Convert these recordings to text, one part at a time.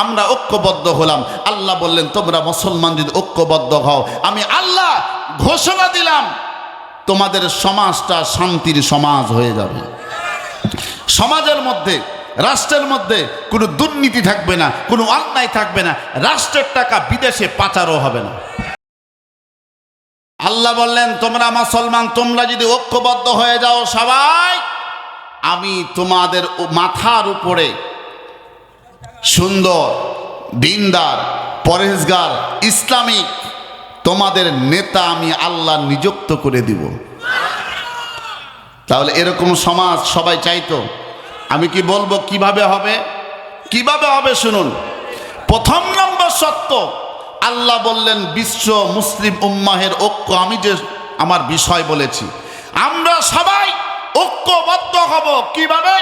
আমরা ঐক্যবদ্ধ হলাম। আল্লাহ বললেন তোমরা মুসলমান যদি ঐক্যবদ্ধ হও, আমি আল্লাহ ঘোষণা দিলাম তোমাদের সমাজটা শান্তির সমাজ হয়ে যাবে। সমাজের মধ্যে, রাষ্ট্রের মধ্যে কোনো দুর্নীতি থাকবে না, কোনো অন্যায় থাকবে না, রাষ্ট্রের টাকা বিদেশে পাচারও হবে না। আল্লাহ বললেন তোমরা মুসলমান, তোমরা যদি ঐক্যবদ্ধ হয়ে যাও সবাই, আমি তোমাদের মাথার উপরে সুন্দর, দিনদার, পরেজগার, ইসলামিক তোমাদের নেতা আমি আল্লাহ নিযুক্ত করে দিব। তাহলে এরকম সমাজ সবাই চাইতো। আমি কি বলবো কিভাবে হবে? কিভাবে হবে শুনুন। প্রথম নম্বর সত্য, আল্লাহ বললেন বিশ্ব মুসলিম উম্মাহের ঐক্য। আমি যে আমার বিষয় বলেছি, আমরা সবাই ঐক্যবদ্ধ হব কিভাবে?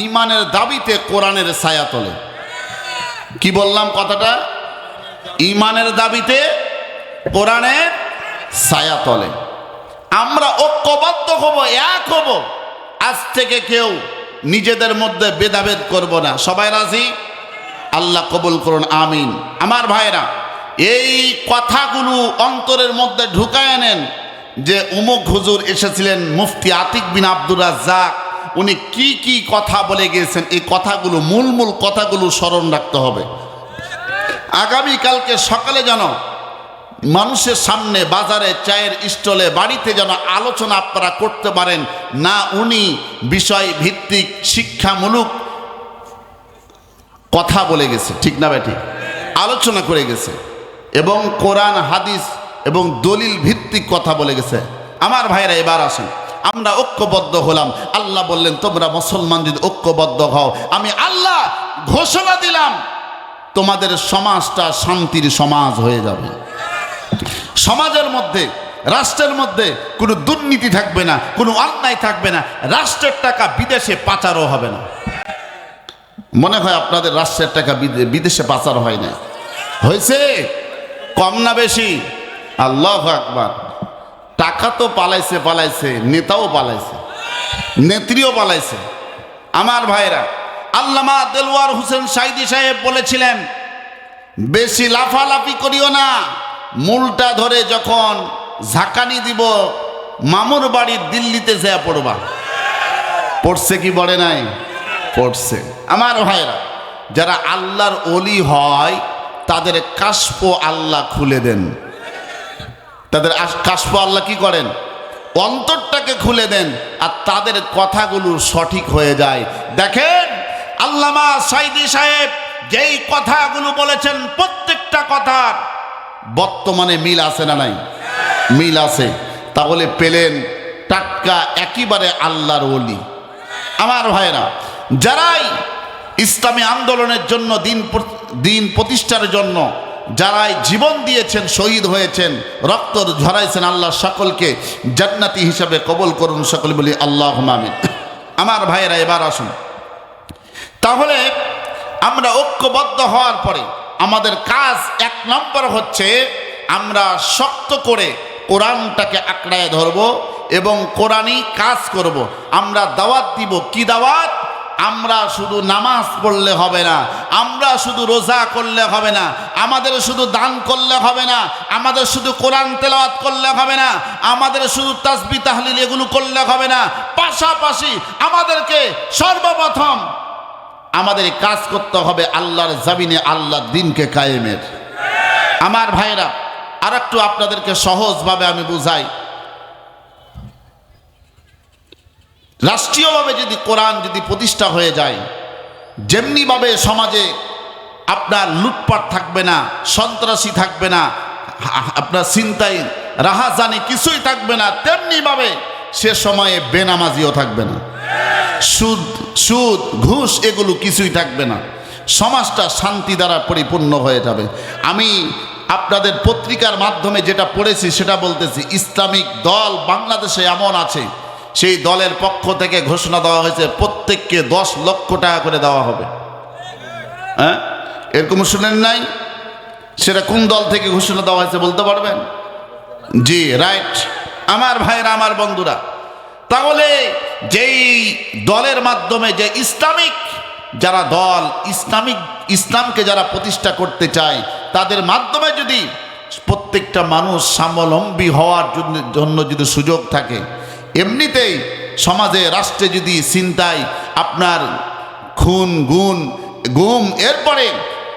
ঈমানের দাবিতে কোরআনের ছায়া তলে। কি বললাম কথাটা? ঈমানের দাবিতে কোরআনের ছায়া তলে আমরা ঐক্যবদ্ধ হব, এক হব। আজ থেকে কেউ নিজেদের মধ্যে ভেদাভেদ করব না। সবাই রাজি? আল্লাহ কবুল করুন, আমিন। আমার ভাইরা, এই কথাগুলো অন্তরের মধ্যে ঢুকায় নেন যে উমুক হুজুর এসেছিলেন, মুফতি আতিক বিন আব্দুর রাজ্জাক, উনি কি কি কথা বলে গিয়েছেন। এই কথাগুলো, মূল কথাগুলো স্মরণ রাখতে হবে। আগামীকালকে সকালে যেন মানুষের সামনে, বাজারে, চায়ের স্টলে, বাড়িতে যেন আলোচনা আপনারা করতে পারেন না উনি বিষয় ভিত্তিক শিক্ষামূলক কথা বলে গেছে, ঠিক না বেঠিক? আলোচনা করে গেছে এবং কোরআন হাদিস এবং দলিল ভিত্তিক কথা বলে গেছে। আমার ভাইরা, এবার আসেন, আমরা ঐক্যবদ্ধ হলাম। আল্লাহ বললেন তোমরা মুসলমান যদি ঐক্যবদ্ধ হও, আমি আল্লাহ ঘোষণা দিলাম তোমাদের সমাজটা শান্তির সমাজ হয়ে যাবে। সমাজের মধ্যে, রাষ্ট্রের মধ্যে কোনো দুর্নীতি থাকবে না, কোনো অন্যায় থাকবে না, রাষ্ট্রের টাকা বিদেশে পাচারও হবে না। মনে হয় আপনাদের রাষ্ট্রের টাকা বিদেশে পাচার হয় না? হয়েছে? কম না বেশি? আল্লাহু আকবার। টাকা তো পালাইছে, নেতাও পালাইছে, নেত্রীও পালাইছে। আমার ভাইরা, আল্লামা দেলওয়ার হোসেন সাইদি সাহেব বলেছিলেন, বেশি লাফালাফি করিও না, মূলটা ধরে যখন ঝাঁকানি দিব মামুর বাড়ি দিল্লিতে যা পড়বা। পড়ছে কি বলে নাই? পড়ছে। আমার ভাইরা, যারা আল্লাহর ওলি হয় তাদের কাশফ আল্লাহ খুলে দেন। তাদের কাশফ আল্লাহ কি করেন? অন্তরটাকে খুলে দেন, আর তাদের কথাগুলো সঠিক হয়ে যায়। দেখেন, আল্লামা সাইদি সাহেব যেই কথাগুলো বলেছেন, প্রত্যেকটা কথার বর্তমানে মিল আছে না নাই? মিল আছে। তাহলে পেলেন টাটকা একেবারে আল্লাহর ওলি। আমার ভাইরা, যারাই ইসলামী আন্দোলনের জন্য, দিন প্রতিষ্ঠার জন্য যারাই জীবন দিয়েছেন, শহীদ হয়েছেন, রক্ত ঝরাইছেন, আল্লাহ সকলকে জান্নাতি হিসাবে কবুল করুন। সকলে বলি আল্লাহুম্মা আমিন। আমার ভাইয়েরা, এবার আসুন, তাহলে আমরা ঐক্যবদ্ধ হওয়ার পরে আমাদের কাজ এক নম্বর হচ্ছে আমরা শক্ত করে কোরআনটাকে আঁকড়ায় ধরব এবং কোরআনই কাজ করব। আমরা দাওয়াত দিব। কি দাওয়াত? আমরা শুধু নামাজ পড়লে হবে না, আমরা শুধু রোজা করলে হবে না, আমাদের শুধু দান করলে হবে না, আমাদের শুধু কোরআন তেলাওয়াত করলে হবে না, আমাদের শুধু তাসবিহ তাহলিল এগুলো করলে হবে না। পাশাপাশি আমাদেরকে সর্বপ্রথম আমাদের কাজ করতে হবে আল্লাহর জমিনে আল্লাহর দ্বীনকে কায়েমের। আমার ভাইরা, আর একটু আপনাদেরকে সহজভাবে আমি বুঝাই। রাষ্ট্রীয়ভাবে যদি কোরআন যদি প্রতিষ্ঠা হয়ে যায়, যেমনিভাবে সমাজে আপনার লুটপাট থাকবে না, সন্ত্রাসী থাকবে না, আপনার ছিনতাই রাহাজানি কিছুই থাকবে না, তেমনিভাবে সে সময়ে বেনামাজিও থাকবে না, সুদ ঘুষ এগুলো কিছুই থাকবে না। সমাজটা শান্তি দ্বারা পরিপূর্ণ হয়ে যাবে। আমি আপনাদের পত্রিকার মাধ্যমে যেটা পড়েছি সেটা বলতেছি। ইসলামিক দল বাংলাদেশে এমন আছে, সেই দলের পক্ষ থেকে ঘোষণা দেওয়া হয়েছে প্রত্যেককে 10 লক্ষ টাকা করে দেওয়া হবে। হ্যাঁ, এরকম শুনেন নাই? সেটা কোন দল থেকে ঘোষণা দেওয়া হয়েছে বলতে পারবেন? জি, রাইট। আমার ভাইরা, আমার বন্ধুরা, তাহলে যেই দলের মাধ্যমে, যে ইসলামিক যারা দল ইসলামকে যারা প্রতিষ্ঠা করতে চায়, তাদের মাধ্যমে যদি প্রত্যেকটা মানুষ স্বাবলম্বী হওয়ার জন্য যদি সুযোগ থাকে, এমনিতেই সমাজে রাষ্ট্রে যদি চিন্তায় আপনার খুন গুম এরপরে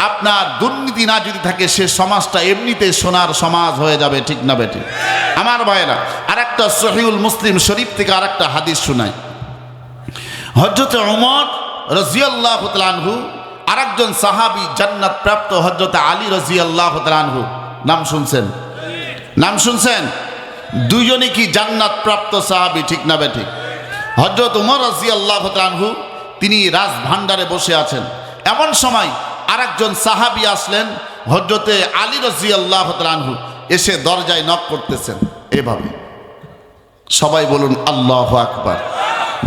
আপনার দুর্নীতি না যদি থাকে, সে সমাজটা এমনিতেই সোনার সমাজ হয়ে যাবে। ঠিক না বেঠিক? আমার ভাইয়েরা, আর একটা সহিহুল মুসলিম শরীফ থেকে আর একটা হাদিস শোনায়। হযরত ওমর রাদিয়াল্লাহু তাআলা আনহু, আর একজন সাহাবী জান্নাত প্রাপ্ত হযরত আলী রাদিয়াল্লাহু তাআলা আনহু, নাম শুনছেন? দুইজনই কি জান্নাত প্রাপ্ত সাহাবী? ঠিক না বেঠিক? হযরত ওমর রাদিয়াল্লাহু তাআলা আনহু তিনি রাজভান্ডারে বসে আছেন। এমন সময় আরেকজন সাহাবী আসলেন, হযরতে আলী রাদিয়াল্লাহু তাআলা আনহু, এসে দরজায় নক করতেছেন এভাবে। সবাই বলুন আল্লাহু আকবার,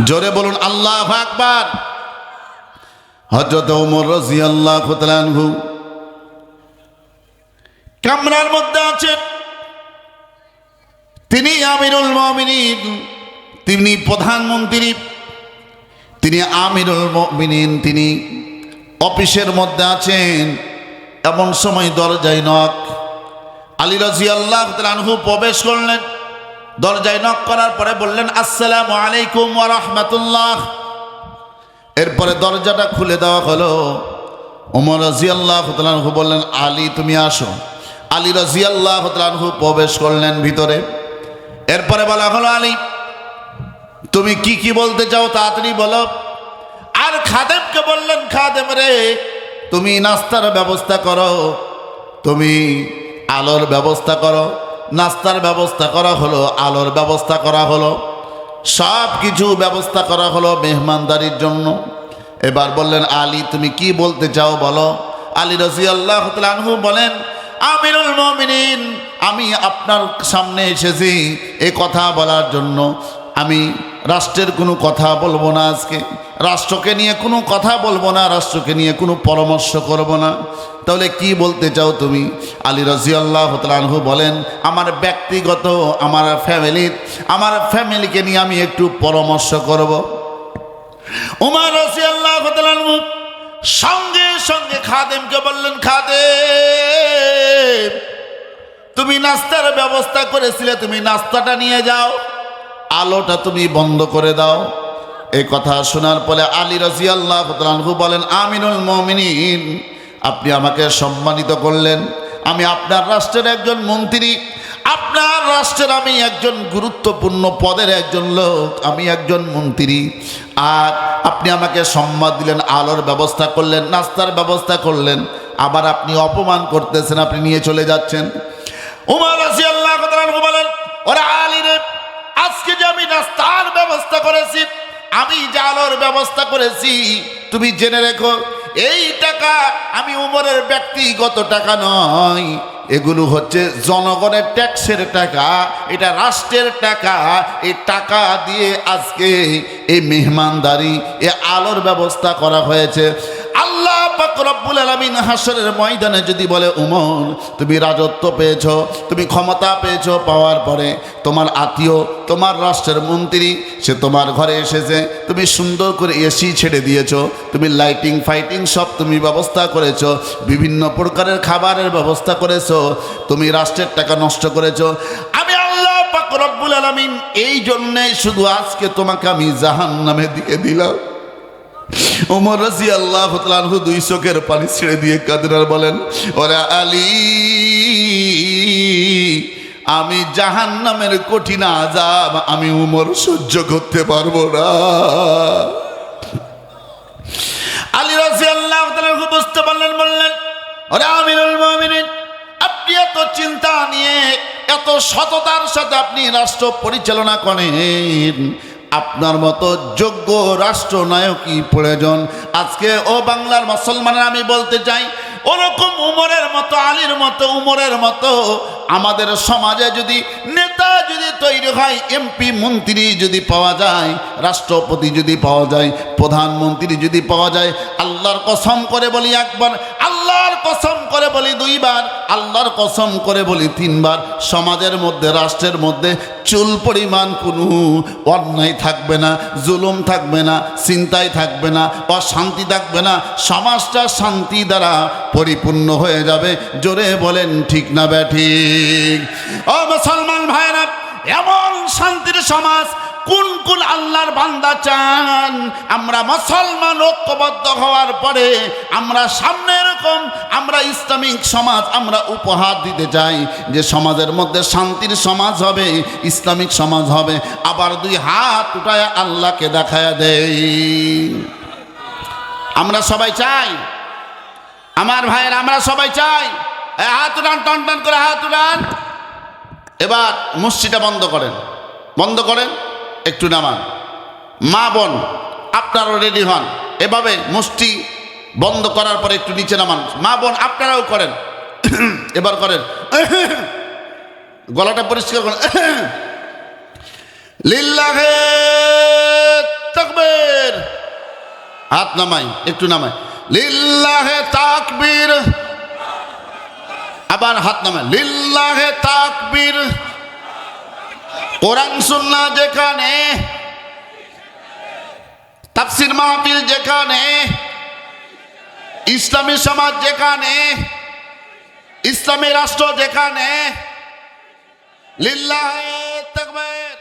জোরে বলুন আল্লাহু আকবার। হযরত ওমর রাদিয়াল্লাহু তাআলা আনহু কামরার মধ্যে আছেন। তিনি আমিরুল মুমিনিন, তিনি প্রধানমন্ত্রী, তিনি আমিরুল মুমিনিন, তিনি অফিসের মধ্যে আছেন। এমন সময় দরজায় নক। আলী রাদিয়াল্লাহু তাআলা আনহু প্রবেশ করলেন। দরজায় নক করার পরে বললেন, আসসালামু আলাইকুম ওয়া রাহমাতুল্লাহ। এরপরে দরজাটা খুলে দেওয়া হলো। ওমর রাদিয়াল্লাহু তাআলা আনহু বললেন, আলী তুমি আসো। আলী রাদিয়াল্লাহু তাআলা আনহু প্রবেশ করলেন ভিতরে। এরপরে বলা হলো, আলী তুমি কি বলতে চাও তাড়াতাড়ি বলো। আর খাদেমকে বললেন, খাদেম রে, তুমি নাস্তার ব্যবস্থা করো, তুমি আলোর ব্যবস্থা করো। নাস্তার ব্যবস্থা করা হলো, আলোর ব্যবস্থা করা হলো, সব কিছু ব্যবস্থা করা হলো মেহমানদারির জন্য। এবার বললেন, আলী তুমি কি বলতে চাও বলো। আলী রাদিয়াল্লাহু তাআলা আনহু বলেন, আমিরুল মুমিনিন, আমি আপনার সামনে এসেছি এই কথা বলার জন্য। আমি রাষ্ট্রের কোনো কথা বলবো না আজকে, রাষ্ট্রকে নিয়ে কোনো কথা বলবো না, রাষ্ট্রকে নিয়ে কোনো পরামর্শ করব না। তাহলে কি বলতে চাও তুমি? আলী রাদিয়াল্লাহু তাআলা আনহু বলেন, আমার ব্যক্তিগত, আমার ফ্যামিলিকে নিয়ে আমি একটু পরামর্শ করব। ওমর রাদিয়াল্লাহু তাআলা আনহু সঙ্গে সঙ্গে খাদেমকে বললেন, খাদেম তুমি নাস্তার ব্যবস্থা করেছিলে, তুমি নাস্তাটা নিয়ে যাও, আলোটা তুমি বন্ধ করে দাও। এই কথা শোনার পরে আলী রাদিয়াল্লাহু তাআলা আনহু বলেন, আমিরুল মুমিনিন, আপনি আমাকে সম্মানিত করলেন। আমি আপনার রাষ্ট্রের একজন মন্ত্রী, আপনার রাষ্ট্রের আমি একজন গুরুত্বপূর্ণ পদের একজন লোক, আমি একজন মন্ত্রী, আর আপনি আমাকে সম্মান দিলেন, আলোর ব্যবস্থা করলেন, নাস্তার ব্যবস্থা করলেন, আবার আপনি অপমান করতেছেন, আপনি নিয়ে চলে যাচ্ছেন। ওমর রাদিয়াল্লাহু তাআলা আনহু বলেন, ওরে আলী রে, আজকে যে আমি নাস্তার ব্যবস্থা করেছি, আমি যে আলোর ব্যবস্থা করেছি, তুমি জেনে রেখো, এই টাকা আমি উমরের ব্যক্তিগত টাকা নয়, এগুলো হচ্ছে জনগণের ট্যাক্সের টাকা, এটা রাষ্ট্রের টাকা। এই টাকা দিয়ে আজকে এই মেহমানদারি, এই আলোর ব্যবস্থা করা হয়েছে। আল্লাহ পাক রব্বুল আলামিন হাশরের ময়দানে যদি বলে, উমর তুমি রাজত্ব পেয়েছো, তুমি ক্ষমতা পেয়েছো, পাওয়ার পরে তোমার আত্মীয়, তোমার রাষ্ট্রের মন্ত্রী, সে তোমার ঘরে এসেছে, তুমি সুন্দর করে এসি ছেড়ে দিয়েছো, তুমি লাইটিং ফাইটিং সব তুমি ব্যবস্থা করেছো, বিভিন্ন প্রকারের খাবারের ব্যবস্থা করেছো, তুমি রাষ্ট্রের টাকা নষ্ট করেছো। আমি আল্লাহ পাক রব্বুল আলামিন এই জন্যই শুধু আজকে তোমাকে আমি জাহান্নামে দিয়ে দিলাম। ওমর রাদিয়াল্লাহু তাআলা আনহু দুই চোখের পানি ছেড়ে দিয়ে কাঁদেন আর বলেন, ওরে আলী, আমি জাহান্নামের কঠিন আযাব আমি উমর সহ্য করতে পারবো না। আলী রাদিয়াল্লাহু তাআলা আনহু বুঝতে পারলেন, বললেন, ওরে আমিরুল মুমিনিন, আপনি এত চিন্তা নিয়ে, এত সততার সাথে আপনি রাষ্ট্র পরিচালনা করেন, আপনার মতো যোগ্য রাষ্ট্রনায়কই প্রয়োজন। আজকে ও বাংলার মুসলমানের আমি বলতে চাই, ওরকম উমরের মতো, আলীর মতো, উমরের মতো আমাদের সমাজে যদি নেতা যদি তৈরি হয়, এমপি মন্ত্রী যদি পাওয়া যায়, রাষ্ট্রপতি যদি পাওয়া যায়, প্রধানমন্ত্রী যদি পাওয়া যায়, আল্লাহর কসম করে বলি, একবার আল্লাহ আল্লাহর কসম করে বলি 2 বার, আল্লাহর কসম করে বলি 3 বার, সমাজের মধ্যে রাষ্ট্রের মধ্যে চুল পরিমাণ কোনো অন্যায় থাকবে না, জুলুম থাকবে না, চিন্তাই থাকবে না, অশান্তি থাকবে না, সমাজটা শান্তি দ্বারা পরিপূর্ণ হয়ে যাবে। জোরে বলেন ঠিক না ব্যাঠিক? ও মুসলমান ভাইরা, এমন শান্তির সমাজ কোন কোন আল্লাহর বান্দা চান? আমরা মুসলমান ঐক্যবদ্ধ হওয়ার পরে আমরা সামনে এরকম আমরা ইসলামিক সমাজ আমরা উপহার দিতে চাই, যে সমাজের মধ্যে শান্তির সমাজ হবে, ইসলামিক সমাজ হবে। আবার 2 হাত উঠায় আল্লাহকে দেখায় দেই। আমরা সবাই চাই, আমার ভাইয়ের, আমরা সবাই চাই। হাত উঠান, টন টন করে হাত উঠান। এবার মসজিদটা বন্ধ করেন, বন্ধ করেন, একটু নামান। মা বোন আপনারাও রেডি হন, এভাবে মুষ্টি বন্ধ করার পরে একটু নিচে নামান। মা বোন আপনারাও করেন, এবার করেন, গলাটা পরিষ্কার করেন। লিল্লাহে তাকবীর, হাত নামাই, একটু নামাই। লিল্লাহে তাকবীর, আবার হাত নামাই। লিল্লাহে তাকবীর। কোরআন সুন্নাহ যেখানে, তাফসীর মাহফিল যেখানে, ইসলামী সমাজ যেখানে, ইসলামী রাষ্ট্র যেখানে, লিল্লাহে তাকবীর।